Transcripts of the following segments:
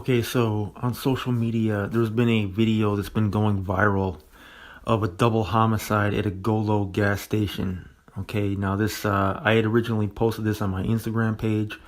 Okay, so on social media, there's been a video that's been going viral of a double homicide at a Golo gas station. Okay, now this I had originally posted this on my Instagram page.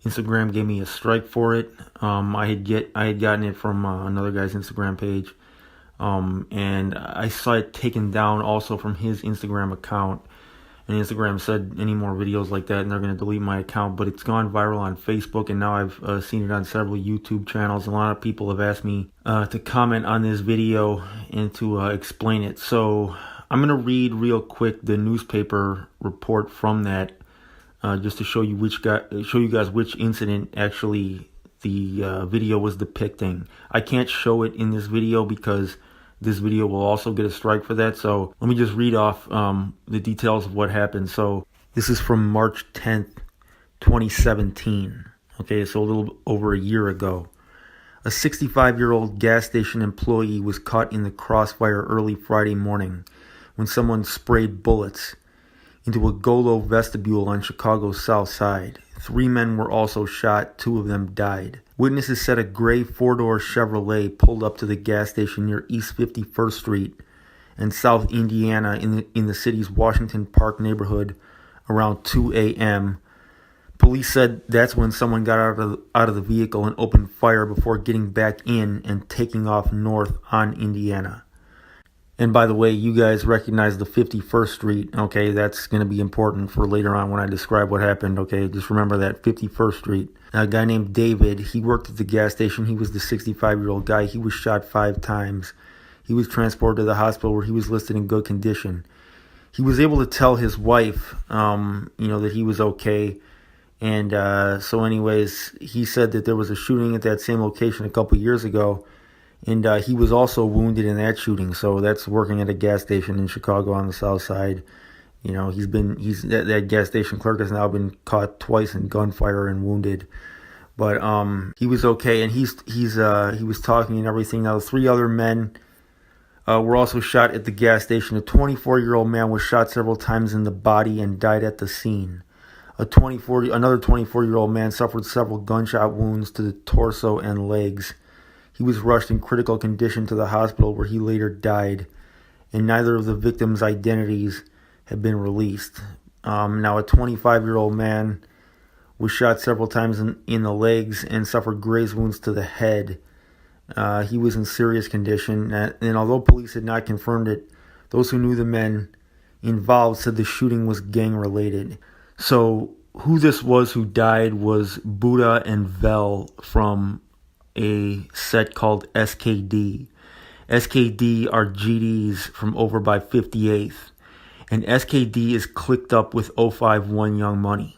Instagram gave me a strike for it. I had gotten it from another guy's Instagram page, and I saw it taken down also from his Instagram account. And Instagram said any more videos like that and they're going to delete my account, but it's gone viral on Facebook, and now I've seen it on several YouTube channels. A lot of people have asked me to comment on this video and to explain it. So I'm going to read real quick the newspaper report from that, just to show you guys which incident actually the video was depicting. I can't show it in this video because this video will also get a strike for that. So let me just read off the details of what happened. So this is from March 10th, 2017. Okay, so a little over a year ago. A 65-year-old gas station employee was caught in the crossfire early Friday morning when someone sprayed bullets into a Golo vestibule on Chicago's South Side. 3 men were also shot. 2 of them died. Witnesses said a gray 4-door Chevrolet pulled up to the gas station near East 51st Street and South Indiana in the city's Washington Park neighborhood around 2 a.m. Police said that's when someone got out of the vehicle and opened fire before getting back in and taking off north on Indiana. And by the way, you guys recognize the 51st Street. Okay, that's going to be important for later on when I describe what happened. Okay, just remember that 51st Street. A guy named David, he worked at the gas station. He was the 65-year-old guy. He was shot 5 times. He was transported to the hospital where he was listed in good condition. He was able to tell his wife, that he was okay. And so anyways, he said that there was a shooting at that same location a couple years ago. And he was also wounded in that shooting. So that's working at a gas station in Chicago on the South Side. You know, that gas station clerk has now been caught twice in gunfire and wounded. But he was okay, and he was talking and everything. Now, the 3 other men were also shot at the gas station. A 24-year-old man was shot several times in the body and died at the scene. Another 24-year-old man suffered several gunshot wounds to the torso and legs. He was rushed in critical condition to the hospital where he later died, and neither of the victims' identities have been released. Now, a 25-year-old man was shot several times in the legs and suffered graze wounds to the head. He was in serious condition, and although police had not confirmed it, those who knew the men involved said the shooting was gang-related. So who this was who died was Buddha and Vel from a set called SKD. SKD are GDs from over by 58th. And SKD is clicked up with 051 Young Money.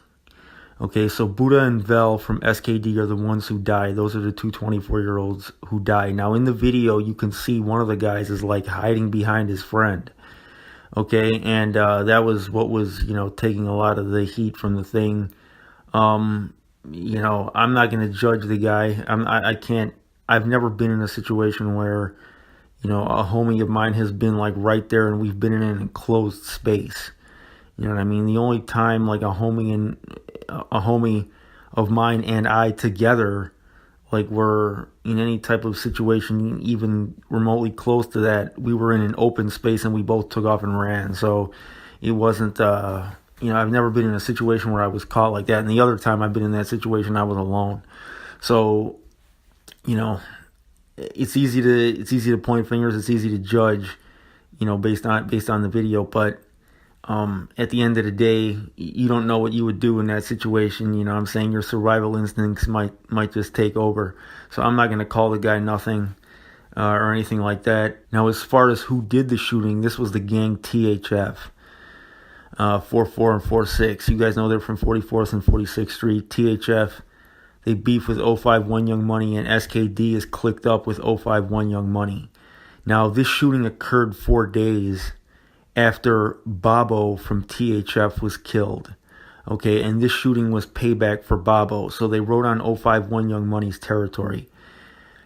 Okay, so Buddha and Vel from SKD are the ones who died. Those are the 2 24-year-olds who died. Now, in the video, you can see one of the guys is like hiding behind his friend. Okay, and that was what was, taking a lot of the heat from the thing. I'm not going to judge the guy. I can't. I've never been in a situation where, a homie of mine has been like right there and we've been in an enclosed space. You know what I mean? The only time like a homie of mine and I together, like we're in any type of situation, even remotely close to that, we were in an open space and we both took off and ran. So it wasn't, I've never been in a situation where I was caught like that. And the other time I've been in that situation, I was alone. So, it's easy to point fingers. It's easy to judge, based on the video. But at the end of the day, you don't know what you would do in that situation. You know what I'm saying? Your survival instincts might just take over. So I'm not going to call the guy nothing or anything like that. Now, as far as who did the shooting, this was the gang THF. 44 and 46. You guys know they're from 44th and 46th Street. THF, they beef with 051 Young Money, and SKD is clicked up with 051 Young Money. Now, this shooting occurred 4 days after Bobo from THF was killed. Okay, and this shooting was payback for Bobo. So they rode on 051 Young Money's territory.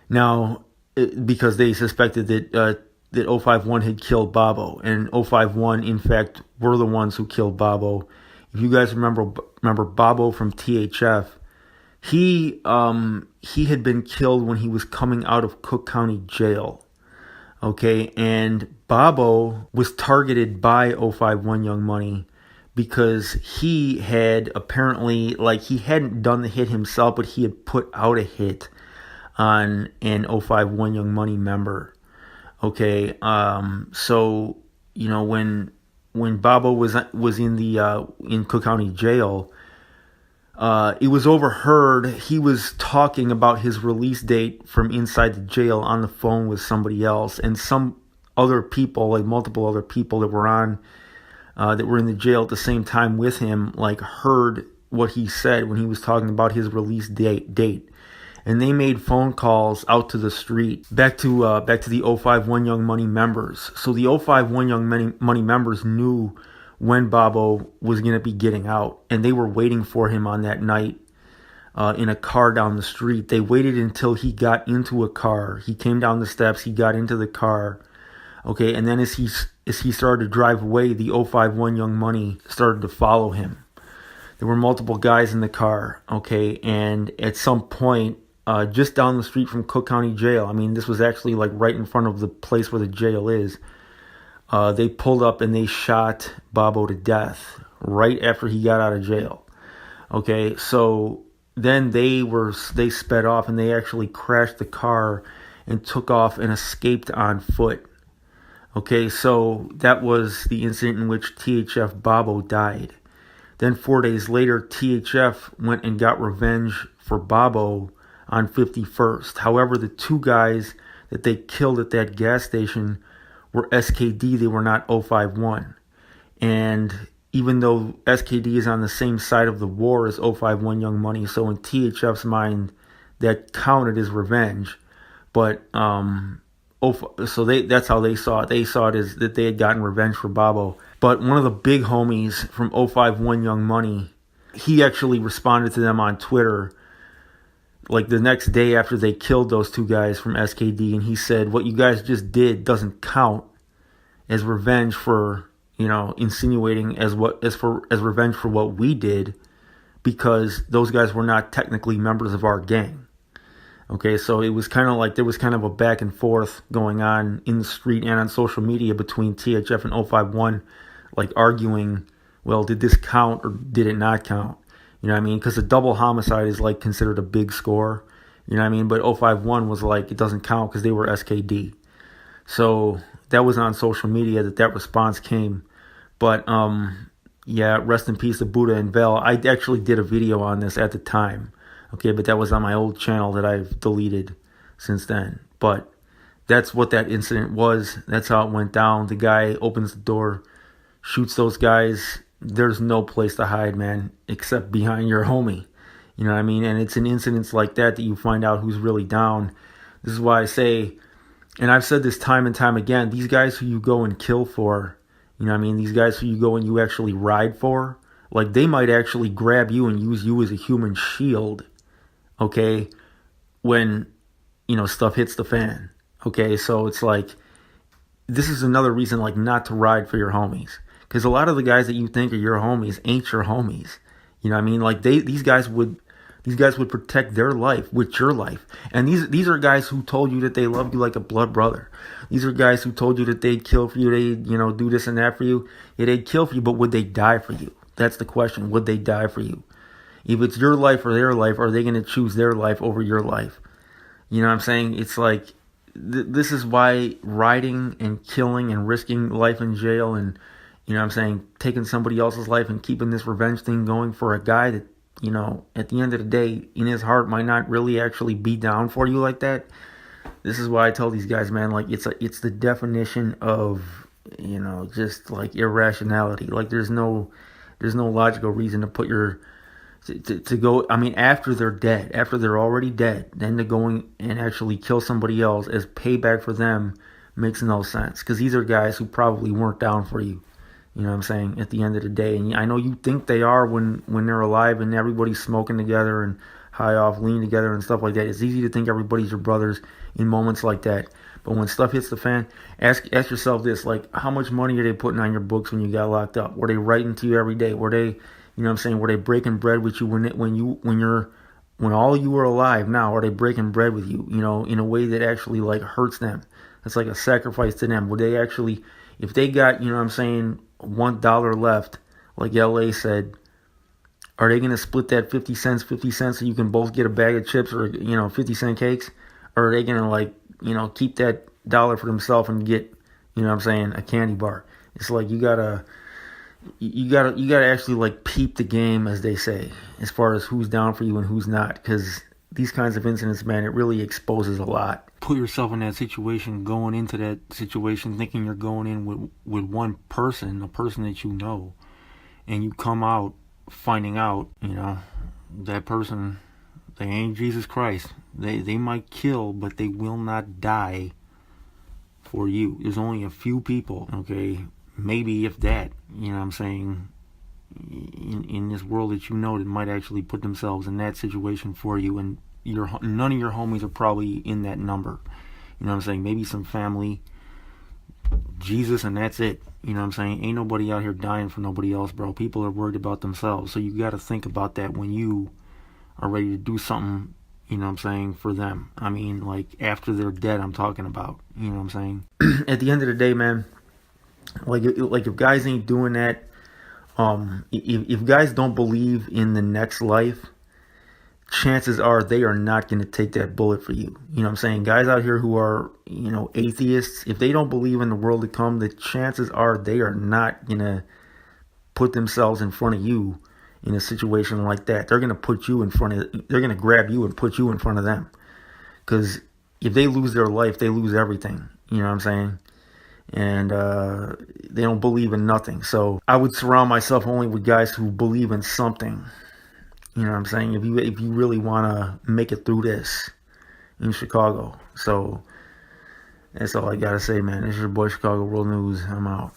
Now, because they suspected that 051 had killed Bobo, and 051 in fact were the ones who killed Bobo. If you guys remember Bobo from THF, He had been killed when he was coming out of Cook County Jail. Okay, and Bobo was targeted by 051 Young Money because he had apparently, like, he hadn't done the hit himself, but he had put out a hit on an 051 Young Money member. Okay, so when Bobo was in the in Cook County Jail, it was overheard. He was talking about his release date from inside the jail on the phone with somebody else, and some other people, like multiple other people that were in the jail at the same time with him, like heard what he said when he was talking about his release date. And they made phone calls out to the street, back to the 051 Young Money members. So the 051 Young Money members knew when Bobo was going to be getting out, and they were waiting for him on that night in a car down the street. They waited until he got into a car. He came down the steps, he got into the car, okay, and then as he started to drive away, the 051 Young Money started to follow him. There were multiple guys in the car, okay, and at some point, just down the street from Cook County Jail, I mean, this was actually like right in front of the place where the jail is, they pulled up and they shot Bobo to death right after he got out of jail. Okay, so then they sped off and they actually crashed the car and took off and escaped on foot. Okay, so that was the incident in which THF Bobo died. Then 4 days later, THF went and got revenge for Bobo on 51st. However, the two guys that they killed at that gas station were SKD. They were not 051. And even though SKD is on the same side of the war as 051 Young Money, so in THF's mind, that counted as revenge. But so that's how they saw it. They saw it as that they had gotten revenge for Bobo. But one of the big homies from 051 Young Money, he actually responded to them on Twitter like the next day after they killed those two guys from SKD, and he said, what you guys just did doesn't count as revenge for, insinuating as revenge for what we did, because those guys were not technically members of our gang. Okay, so it was kind of like there was kind of a back and forth going on in the street and on social media between THF and 051, like arguing, well, did this count or did it not count? You know what I mean? Because a double homicide is like considered a big score. You know what I mean? But 051 was like, it doesn't count because they were SKD. So that was on social media that response came. But yeah, rest in peace to Buddha and Vel. I actually did a video on this at the time. Okay, but that was on my old channel that I've deleted since then. But that's what that incident was. That's how it went down. The guy opens the door, shoots those guys. There's no place to hide, man, except behind your homie. You know what I mean? And it's in incidents like that you find out who's really down. This is why I say, and I've said this time and time again, these guys who you go and kill for, you know what I mean? These guys who you go and you actually ride for, like they might actually grab you and use you as a human shield, okay, when, stuff hits the fan. Okay, so it's like, this is another reason, like, not to ride for your homies. Because a lot of the guys that you think are your homies ain't your homies. You know what I mean? Like these guys would protect their life with your life. And these are guys who told you that they love you like a blood brother. These are guys who told you that they'd kill for you, they'd, do this and that for you. Yeah, they'd kill for you, but would they die for you? That's the question. Would they die for you? If it's your life or their life, are they going to choose their life over your life? You know what I'm saying? It's like, this is why riding and killing and risking life in jail and, taking somebody else's life and keeping this revenge thing going for a guy that, at the end of the day, in his heart might not really actually be down for you like that. This is why I tell these guys, man, like it's the definition of, just like irrationality. Like there's no logical reason to put to go, after they're dead, after they're already dead, then to go and actually kill somebody else as payback for them makes no sense. Because these are guys who probably weren't down for you. You know what I'm saying? At the end of the day. And I know you think they are when they're alive and everybody's smoking together and high off lean together and stuff like that. It's easy to think everybody's your brothers in moments like that. But when stuff hits the fan, ask yourself this, like, how much money are they putting on your books when you got locked up? Were they writing to you every day? Were they, were they breaking bread with you when you're when all you are alive now, are they breaking bread with you, in a way that actually like hurts them? It's like a sacrifice to them. Would they actually, if they got, $1 left, like LA said, are they going to split that 50 cents so you can both get a bag of chips or, 50-cent cakes? Or are they going to keep that dollar for themselves and get, a candy bar? It's like you gotta actually like peep the game, as they say, as far as who's down for you and who's not, because these kinds of incidents, man, it really exposes a lot. Put yourself in that situation, going into that situation, thinking you're going in with one person, a person that you know, and you come out finding out, that person, they ain't Jesus Christ. They might kill, but they will not die for you. There's only a few people, okay, maybe if that, in this world that that might actually put themselves in that situation for you, and none of your homies are probably in that number. Maybe some family, Jesus, and that's it. Ain't nobody out here dying for nobody else, bro. People are worried about themselves. So you got to think about that when you are ready to do something, for them. I mean, like after they're dead, I'm talking about, At the end of the day, man, like if guys ain't doing that, if guys don't believe in the next life, chances are they are not going to take that bullet for you. Guys out here who are, atheists, if they don't believe in the world to come, the chances are they are not going to put themselves in front of you in a situation like that. They're going to they're going to grab you and put you in front of them. Because if they lose their life, they lose everything. And they don't believe in nothing. So I would surround myself only with guys who believe in something. If you really want to make it through this in Chicago. So that's all I got to say, man. This is your boy, Chicago World News. I'm out.